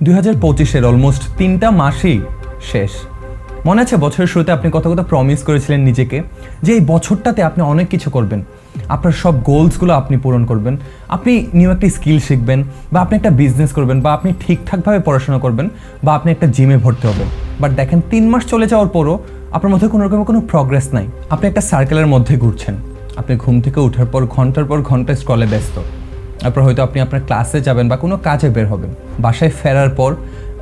2025-এর almost 3টা মাসই শেষ। মনে আছে বছরের শুরুতে আপনি কত প্রমিস করেছিলেন নিজেকে যে এই বছরটাতে আপনি অনেক কিছু করবেন, আপনার সব গোলসগুলো আপনি পূরণ করবেন, আপনি নিউ একটা স্কিল শিখবেন, বা আপনি একটা বিজনেস করবেন, বা আপনি ঠিকঠাকভাবে পড়াশোনা করবেন, বা আপনি একটা জিমে ভর্তি হবেন। বাট দেখেন 3 মাস চলে যাওয়ার পরও আপনার মধ্যে কোনো রকমের কোনো প্রগ্রেস নাই। আপনি একটা সার্কেলের মধ্যে ঘুরছেন। আপনি ঘুম থেকে ওঠার পর ঘন্টা স্ক্রলে ব্যস্ত। তারপর হয়তো আপনি আপনার ক্লাসে যাবেন বা কোনো কাজে বের হবেন। বাসায় ফেরার পর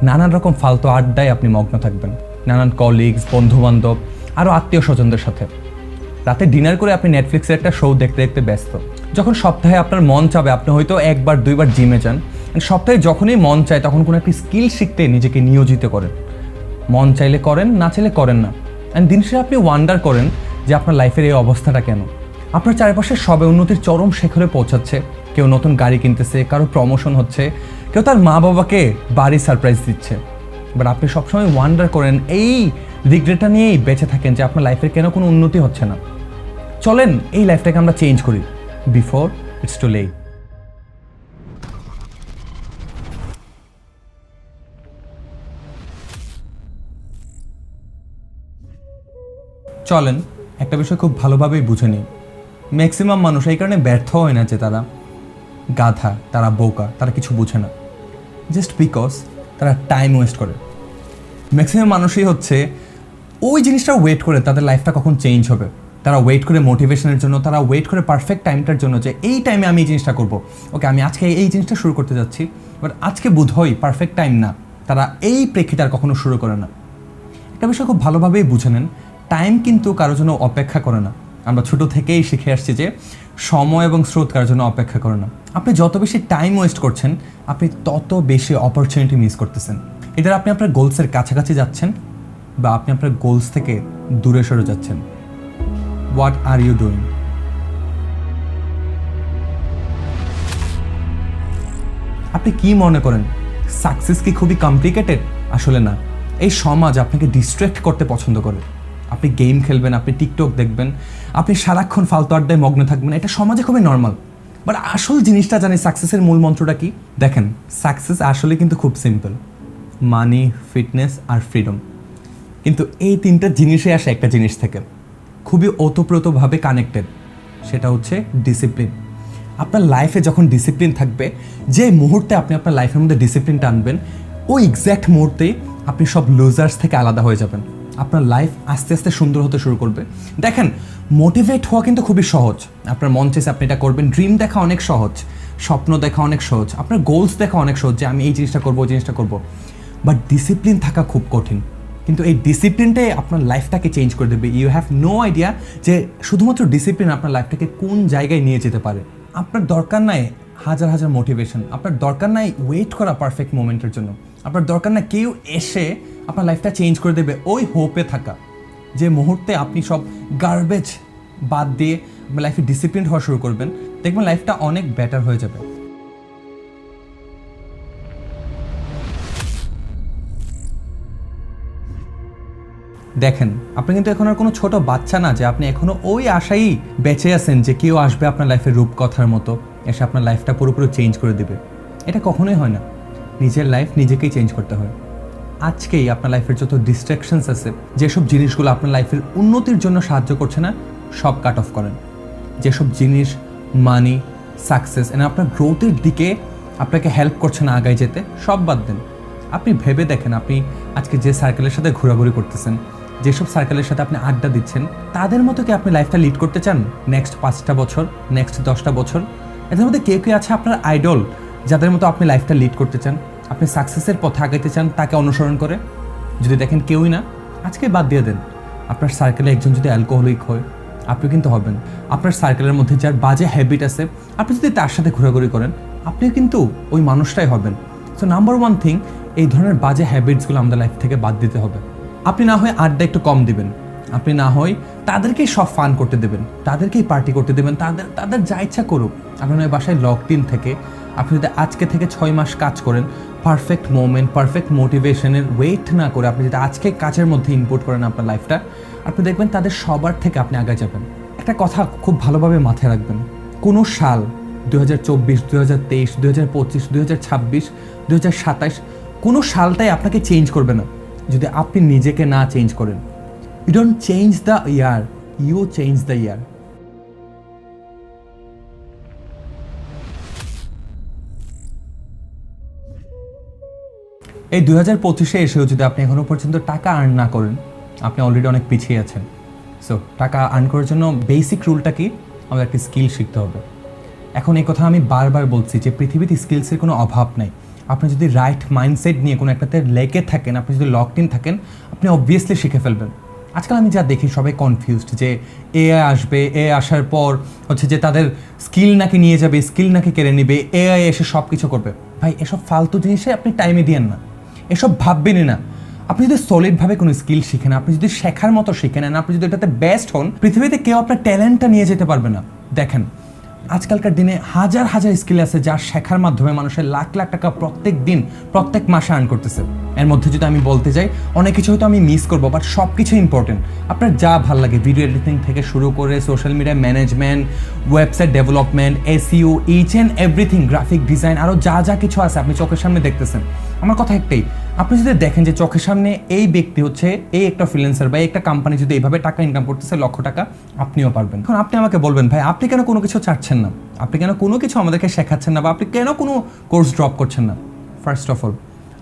নানান রকম ফালতু আড্ডায় আপনি মগ্ন থাকবেন, নানান কলিগস, বন্ধুবান্ধব, আরও আত্মীয় স্বজনদের সাথে। রাতে ডিনার করে আপনি নেটফ্লিক্সের একটা শো দেখতে দেখতে ব্যস্ত। যখন সপ্তাহে আপনার মন চাবে আপনি হয়তো 1-2বার জিমে যান। সপ্তাহে যখনই মন চায় তখন কোনো একটি স্কিল শিখতে নিজেকে নিয়োজিত করেন। মন চাইলে করেন, না চাইলে করেন না। অ্যান্ড দিন শেষে আপনি ওয়ান্ডার করেন যে আপনার লাইফের এই অবস্থাটা কেন। আপনার চারপাশে সবে উন্নতির চরম শিখরে পৌঁছাচ্ছে। কেউ নতুন গাড়ি কিনতেছে, কারো প্রমোশন হচ্ছে, কেউ তার মা বাবাকে বাড়ি সারপ্রাইজ দিচ্ছে। বাট আপনি সবসময় ওয়ান্ডার করেন, এই রিগ্রেটটা নিয়েই বেঁচে থাকেন যে আপনার লাইফের কেন কোনো উন্নতি হচ্ছে না। চলেন এই লাইফটাকে আমরা চেঞ্জ করি বিফোর ইটস টু লেট। চলেন একটা বিষয় খুব ভালোভাবেই বুঝে নিই। ম্যাক্সিমাম মানুষ এই কারণে ব্যর্থ হয় না যে তারা গাধা, তারা বোকা, তারা কিছু বুঝে না, জাস্ট বিকজ তারা টাইম ওয়েস্ট করে। ম্যাক্সিমাম মানুষই হচ্ছে ওই জিনিসটা ওয়েট করে তাদের লাইফটা কখন চেঞ্জ হবে। তারা ওয়েট করে মোটিভেশনের জন্য, তারা ওয়েট করে পারফেক্ট টাইমটার জন্য যে এই টাইমে আমি এই জিনিসটা করবো। ওকে, আমি আজকে এই জিনিসটা শুরু করতে যাচ্ছি, বাট আজকে বোধহয় পারফেক্ট টাইম না। তারা এই প্রেক্ষিতে আর কখনো শুরু করে না। একটা বিষয় খুব ভালোভাবেই বুঝে নেন, টাইম কিন্তু কারোর জন্য অপেক্ষা করে না। আমরা ছোটো থেকেই শিখে আসছি যে সময় এবং স্রোত কারোর জন্য অপেক্ষা করে না। আপনি যত বেশি টাইম ওয়েস্ট করছেন আপনি তত বেশি অপরচুনিটি মিস করতেছেন। এটার আপনি আপনার গোলসের কাছাকাছি যাচ্ছেন বা আপনি আপনার গোলস থেকে দূরে সরে যাচ্ছেন। What are you doing? আপনি কি মনে করেন সাকসেস কি খুবই কমপ্লিকেটেড? আসলে না। এই সমাজ আপনাকে ডিস্ট্র্যাক্ট করতে পছন্দ করে। আপনি গেম খেলবেন, আপনি টিকটক দেখবেন, আপনি সারাক্ষণ ফালতু আড্ডায় মগ্ন থাকবেন, এটা সমাজে খুবই নর্মাল। বাট আসল জিনিসটা জানি সাকসেসের মূল মন্ত্রটা কি? দেখেন, সাকসেস আসলে কিন্তু খুব সিম্পল, মানি, ফিটনেস আর ফ্রিডম। কিন্তু এই 3টা জিনিসই আসে একটা জিনিস থেকে, খুবই ওতপ্রোতভাবে কানেক্টেড, সেটা হচ্ছে ডিসিপ্লিন। আপনার লাইফে যখন ডিসিপ্লিন থাকবে, যে মুহূর্তে আপনি আপনার লাইফের মধ্যে ডিসিপ্লিনটা আনবেন, ওই এক্স্যাক্ট মুহূর্তেই আপনি সব লুজার্স থেকে আলাদা হয়ে যাবেন। আপনার লাইফ আস্তে আস্তে সুন্দর হতে শুরু করবে। দেখেন, মোটিভেট হওয়া কিন্তু খুবই সহজ। আপনার মন চাইছে আপনি এটা করবেন, ড্রিম দেখা অনেক সহজ, স্বপ্ন দেখা অনেক সহজ, আপনার গোলস দেখা অনেক সহজ যে আমি এই জিনিসটা করবো, ওই জিনিসটা করবো। বাট ডিসিপ্লিন থাকা খুব কঠিন। কিন্তু এই ডিসিপ্লিনটাই আপনার লাইফটাকে চেঞ্জ করে দেবে। ইউ হ্যাভ নো আইডিয়া যে শুধুমাত্র ডিসিপ্লিন আপনার লাইফটাকে কোন জায়গায় নিয়ে যেতে পারে। আপনার দরকার নাই হাজার হাজার মোটিভেশন, আপনার দরকার নাই ওয়েট করা পারফেক্ট মোমেন্টের জন্য, আপনার দরকার না কেউ এসে আপনার লাইফটা চেঞ্জ করে দেবে। ওই হোপে থাকা যে মুহূর্তে আপনি সব গার্বেজ বাদ দিয়ে আপনার লাইফে ডিসিপ্লিন হওয়া শুরু করবেন, দেখবেন লাইফটা অনেক বেটার হয়ে যাবে। দেখেন, আপনি কিন্তু এখন আর কোনো ছোট বাচ্চা না যে আপনি এখনো ওই আশাই বেঁচে আছেন যে কেউ আসবে আপনার লাইফের রূপকথার মতো এসে আপনার লাইফটা পুরোপুরি চেঞ্জ করে দেবে। এটা কখনোই হয় না। নিজের লাইফ নিজেকেই চেঞ্জ করতে হয়। আজকেই আপনার লাইফের যত ডিস্ট্রাকশনস আছে, যেসব জিনিসগুলো আপনার লাইফের উন্নতির জন্য সাহায্য করছে না, সব কাট অফ করেন। যেসব জিনিস মানি, সাকসেস এনে আপনার গ্রোথের দিকে আপনাকে হেল্প করছে না আগায় যেতে, সব বাদ দেন। আপনি ভেবে দেখেন, আপনি আজকে যে সার্কেলের সাথে ঘোরাঘুরি করতেছেন, যেসব সার্কেলের সাথে আপনি আড্ডা দিচ্ছেন, তাদের মতো কি আপনি লাইফটা লিড করতে চান নেক্সট 5টা বছর, নেক্সট 10টা বছর? এদের মধ্যে কেউ কেউ আছে আপনার আইডল, যাদের মতো আপনি লাইফটা লিড করতে চান, আপনি সাকসেসের পথে আগাইতে চান তাকে অনুসরণ করে? যদি দেখেন কেউই না, আজকে বাদ দিয়ে দেন। আপনার সার্কেলে একজন যদি অ্যালকোহলিক হয়, আপনি কিন্তু হবেন। আপনার সার্কেলের মধ্যে যার বাজে হ্যাবিট আছে, আপনি যদি তার সাথে ঘোরাঘুরি করেন, আপনিও কিন্তু ওই মানুষটাই হবেন। সো নাম্বার 1 থিং, এই ধরনের বাজে হ্যাবিটসগুলো আমাদের লাইফ থেকে বাদ দিতে হবে। আপনি না হয় আড্ডা একটু কম দিবেন, আপনি না হয় তাদেরকেই সব ফান করতে দেবেন, তাদেরকেই পার্টি করতে দেবেন, তাদের যা ইচ্ছা করুক। আপনার ওই বাসায় লকড-ইন থেকে আপনি যদি আজকে থেকে 6 মাস কাজ করেন, পারফেক্ট মোমেন্ট, পারফেক্ট মোটিভেশনের ওয়েট না করে আপনি যদি আজকে কাজের মধ্যে ইনপুট করেন আপনার লাইফটা, আপনি দেখবেন তাদের সবার থেকে আপনি আগে যাবেন। একটা কথা খুব ভালোভাবে মাথায় রাখবেন, কোনো সাল 2024, 2023, 2025, 2026, 2027 কোনো সালটাই আপনাকে চেঞ্জ করবে না যদি আপনি নিজেকে না চেঞ্জ করেন। You don't change the year, you change the year. এই 2025-এ এসেও যদি আপনি এখনো পর্যন্ত টাকা আর্ন না করেন, আপনি অলরেডি অনেক পিছিয়ে আছেন। সো টাকা আর্ন করার জন্য বেসিক রুলটা কি? আমাদের একটি স্কিল শিখতে হবে। এখন এই কথা আমি বারবার বলছি যে পৃথিবীতে স্কিলসের কোনো অভাব নাই। আপনি যদি রাইট মাইন্ডসেট নিয়ে কোনো একটাতে লেগে থাকেন, আপনি যদি লকড ইন থাকেন, আপনি অবভিয়াসলি শিখে ফেলবেন। আজকাল আমি যা দেখি সবাই কনফিউজড যে এআই আসবে, এআই আসার পর হচ্ছে যে তাদের স্কিল নাকি নিয়ে যাবে, স্কিল নাকি কেড়ে নেবে, এআই এসে সব কিছু করবে। ভাই এসব ফালতু জিনিসে আপনি টাইমে দিয়েন না, এসব ভাববেনই না। আপনি যদি সলিডভাবে কোনো স্কিল শিখেন, আপনি যদি শেখার মতো শিখে নেন, আপনি যদি এটাতে বেস্ট হন, পৃথিবীতে কেউ আপনার ট্যালেন্টটা নিয়ে যেতে পারবে না। দেখেন আজকালকার দিনে হাজার হাজার স্কিল আছে যা শেখার মাধ্যমে মানুষের লাখ লাখ টাকা প্রত্যেক দিন প্রত্যেক মাসে আর্ন করতেছে। এর মধ্যে যদি আমি বলতে যাই অনেক কিছু হয়তো আমি মিস করবো, বাট সব কিছু ইম্পর্টেন্ট। আপনার যা ভাল লাগে, ভিডিও এডিটিং থেকে শুরু করে social media management, website development, SEO, each and everything, graphic design, আরও যা যা কিছু আছে আপনি চোখের সামনে দেখতেছেন। আমার কথা একটাই, আপনি যদি দেখেন যে চোখের সামনে এই ব্যক্তি হচ্ছে এই একটা ফ্রিল্যান্সার বা একটা কোম্পানি যদি এইভাবে টাকা ইনকাম করতেছে লক্ষ টাকা, আপনিও পারবেন। এখন আপনি আমাকে বলবেন ভাই আপনি কেন কোনো কিছু চাচ্ছেন না, আপনি কেন কোনো কিছু আমাদেরকে শেখাচ্ছেন না, বা আপনি কেন কোনো কোর্স ড্রপ করছেন না? ফার্স্ট অফ অল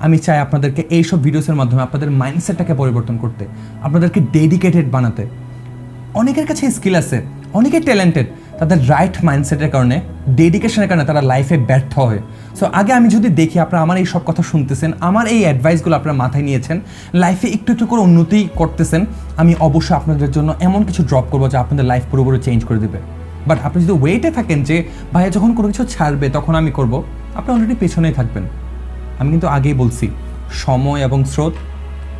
আমি চাই আপনাদেরকে এইসব ভিডিওসের মাধ্যমে আপনাদের মাইন্ডসেটটাকে পরিবর্তন করতে, আপনাদেরকে ডেডিকেটেড বানাতে। অনেকের কাছে স্কিল আছে, অনেকে ট্যালেন্টেড, তাদের রাইট মাইন্ডসেটের কারণে, ডেডিকেশনের কারণে তারা লাইফে ব্যর্থ হয়। সো আগে আমি যদি দেখি আপনারা আমার এই সব কথা শুনতেছেন, আমার এই অ্যাডভাইসগুলো আপনারা মাথায় নিয়েছেন, লাইফে একটু একটু করে উন্নতি করতেছেন, আমি অবশ্যই আপনাদের জন্য এমন কিছু ড্রপ করবো যা আপনাদের লাইফ পুরোপুরি চেঞ্জ করে দেবে। বাট আপনি যদি ওয়েটে থাকেন যে ভাইয়া যখন কোনো কিছু ছাড়বে তখন আমি করব, আপনি অলরেডি পেছনেই থাকবেন। আমি কিন্তু আগেই বলছি সময় এবং স্রোত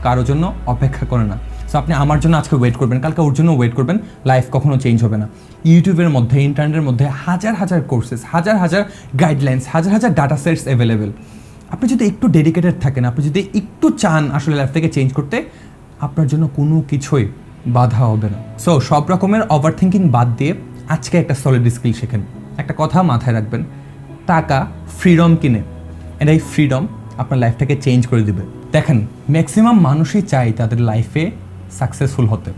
কারোর জন্য অপেক্ষা করে না। সো আপনি আমার জন্য আজকে ওয়েট করবেন, কালকে ওর জন্য ওয়েট করবেন, লাইফ কখনো চেঞ্জ হবে না। ইউটিউবের মধ্যে, ইন্টারনেটের মধ্যে হাজার হাজার কোর্সেস, হাজার হাজার গাইডলাইন্স, হাজার হাজার ডাটা সেটস অ্যাভেলেবেল। আপনি যদি একটু ডেডিকেটেড থাকেন, আপনি যদি একটু চান আসলে লাইফ থেকে চেঞ্জ করতে, আপনার জন্য কোনো কিছুই বাধা হবে না। সো সব রকমের ওভার থিঙ্কিং বাদ দিয়ে আজকে একটা সলিড স্কিল শেখেন। একটা কথা মাথায় রাখবেন, টাকা ফ্রিডম কিনে, and এই ফ্রিডম আপনার লাইফটাকে চেঞ্জ করে দিবে। দেখেন ম্যাক্সিমাম মানুষই চাই তাদের লাইফে সাকসেসফুল হতে।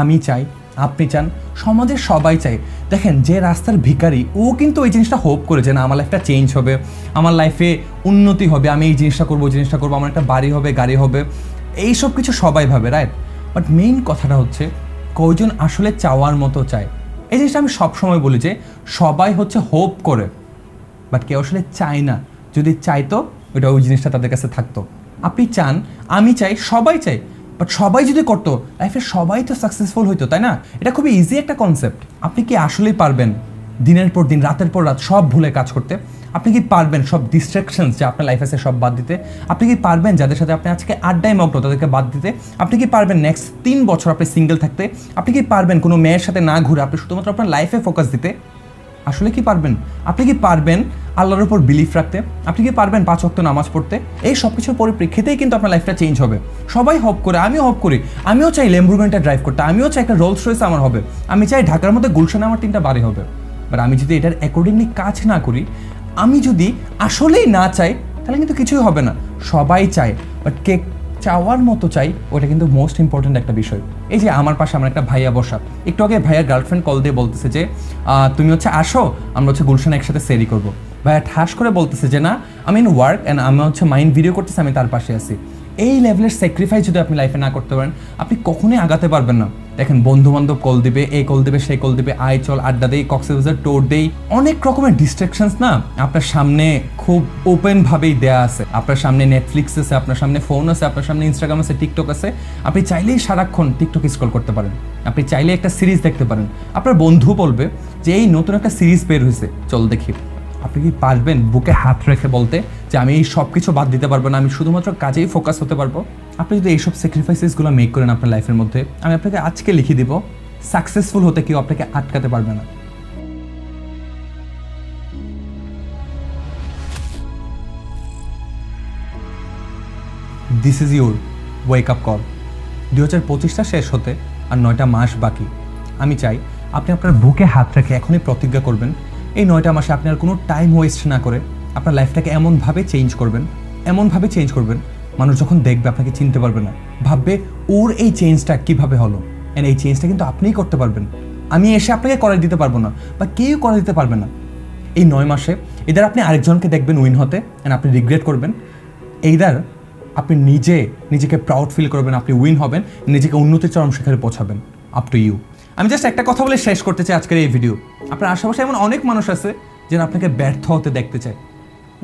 আমি চাই, আপনি চান, সমাজের সবাই চাই। দেখেন যে রাস্তার ভিখারি ও কিন্তু ওই জিনিসটা হোপ করে যে না আমার লাইফটা চেঞ্জ হবে, আমার লাইফে উন্নতি হবে, আমি এই জিনিসটা করবো, ওই জিনিসটা করবো, আমার একটা বাড়ি হবে, গাড়ি হবে, এইসব কিছু সবাই ভাবে, রাইট? বাট মেইন কথাটা হচ্ছে কয়জন আসলে চাওয়ার মতো চায়। এই জিনিসটা আমি সবসময় বলি যে সবাই হচ্ছে হোপ করে, বাট কেউ আসলে চায় না। যদি চাইতো ওইটা ওই জিনিসটা তাদের কাছে থাকতো। আপনি চান, আমি চাই, সবাই চাই, বাট সবাই যদি করতো লাইফে সবাই তো সাকসেসফুল হইতো, তাই না? এটা খুবই ইজি একটা কনসেপ্ট। আপনি কি আসলেই পারবেন দিনের পর দিন, রাতের পর রাত সব ভুলে কাজ করতে? আপনি কি পারবেন সব ডিস্ট্রাকশনস যে আপনার লাইফে আছে সব বাদ দিতে? আপনি কি পারবেন যাদের সাথে আপনি আজকে আড্ডায় মগ্ন তাদেরকে বাদ দিতে? আপনি কি পারবেন নেক্সট 3 বছর আপনি সিঙ্গেল থাকতে? আপনি কি পারবেন কোনো মেয়ের সাথে না ঘুরে আপনি শুধুমাত্র আপনার লাইফে ফোকাস দিতে? আসলে কি পারবেন? আপনি কি পারবেন আল্লাহর উপর বিলিফ রাখতে? আপনি কি পারবেন 5 ওয়াক্ত নামাজ পড়তে? এই সব কিছুর পরিপ্রেক্ষিতেই কিন্তু আপনার লাইফটা চেঞ্জ হবে। সবাই হোপ করে, আমিও হোপ করি, আমিও চাই ল্যাম্বরগিনিটা ড্রাইভ করতে, আমিও চাই একটা রোলস রয়েস আমার হবে, আমি চাই ঢাকার মধ্যে গুলশানে আমার 3টা বাড়ি হবে। বাট আমি যদি এটার অ্যাকর্ডিংলি কাজ না করি, আমি যদি আসলেই না চাই, তাহলে কিন্তু কিছুই হবে না। সবাই চায়, বাট কে চাওয়ার মতো চাই, ওটা কিন্তু মোস্ট ইম্পর্টেন্ট একটা বিষয়। এই যে আমার পাশে আমার একটা ভাইয়া বসা, একটু আগে ভাইয়ার গার্লফ্রেন্ড কল দিয়ে বলতেছে যে তুমি হচ্ছে আসো, আমরা হচ্ছে গুলশানে একসাথে সেরি করবো। ভাইয়া ঠাস করে বলতেছে যে না, আমি ইন ওয়ার্ক অ্যান্ড আমি হচ্ছে মাইন্ড ভিডিও করতেছি, আমি তার পাশে আছি। এই লেভেলের স্যাক্রিফাইস যদি আপনি লাইফে না করতে পারেন, আপনি কখনোই আগাতে পারবেন না। দেখেন বন্ধু বান্ধব কল দিবে, এই কল দিবে, সেই কল দিবে, আয় চল আড্ডা দেই, কক্সবাজার টোর দেই, অনেক রকমের ডিস্ট্রাকশনস না আপনার সামনে খুব ওপেনভাবেই দেয়া আছে। আপনার সামনে নেটফ্লিক্স আছে, আপনার সামনে ফোন আছে, আপনার সামনে ইনস্টাগ্রাম আছে, টিকটক আছে। আপনি চাইলেই সারাক্ষণ টিকটক স্ক্রল করতে পারেন, আপনি চাইলে একটা সিরিজ দেখতে পারেন। আপনার বন্ধু বলবে যে এই নতুন একটা সিরিজ বের হয়েছে, চল দেখি। আপনি কি পারবেন বুকে হাত রেখে বলতে যে আমি এই সব কিছু বাদ দিতে পারবো না, আমি শুধুমাত্র কাজেই ফোকাস হতে পারবো? আপনি যদি এইসব স্যাক্রিফাইসেসগুলো মেক করেন আপনার লাইফের মধ্যে, আমি আপনাকে আজকে লিখে দিব সাকসেসফুল হতে কেউ আপনাকে আটকাতে পারবে না। This is your wake up call. 2025টা শেষ হতে আর 9টা মাস বাকি। আমি চাই আপনি আপনার বুকে হাত রেখে এখনই প্রতিজ্ঞা করবেন এই 9টা মাসে আপনি আর কোনো টাইম ওয়েস্ট না করে আপনার লাইফটাকে এমনভাবে চেঞ্জ করবেন, এমনভাবে চেঞ্জ করবেন, মানুষ যখন দেখবে আপনাকে চিনতে পারবে না, ভাববে ওর এই চেঞ্জটা কীভাবে হলো। অ্যান্ড এই চেঞ্জটা কিন্তু আপনিই করতে পারবেন, আমি এসে আপনাকে করে দিতে পারবো না, বা কেউ করে দিতে পারবে না। এই 9 মাসে এদের আপনি আরেকজনকে দেখবেন উইন হতে, অ্যান্ড আপনি রিগ্রেট করবেন। এইদার আপনি নিজেকে প্রাউড ফিল করবেন, আপনি উইন হবেন, নিজেকে উন্নতির চরম শিখরে পৌঁছাবেন। Up to you. আমি জাস্ট একটা কথা বলে শেষ করতে চাই আজকের এই ভিডিও। আপনার আশেপাশে এমন অনেক মানুষ আছে যারা আপনাকে ব্যর্থ হতে দেখতে চায়।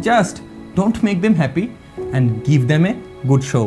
Just don't make them happy and give them a good show.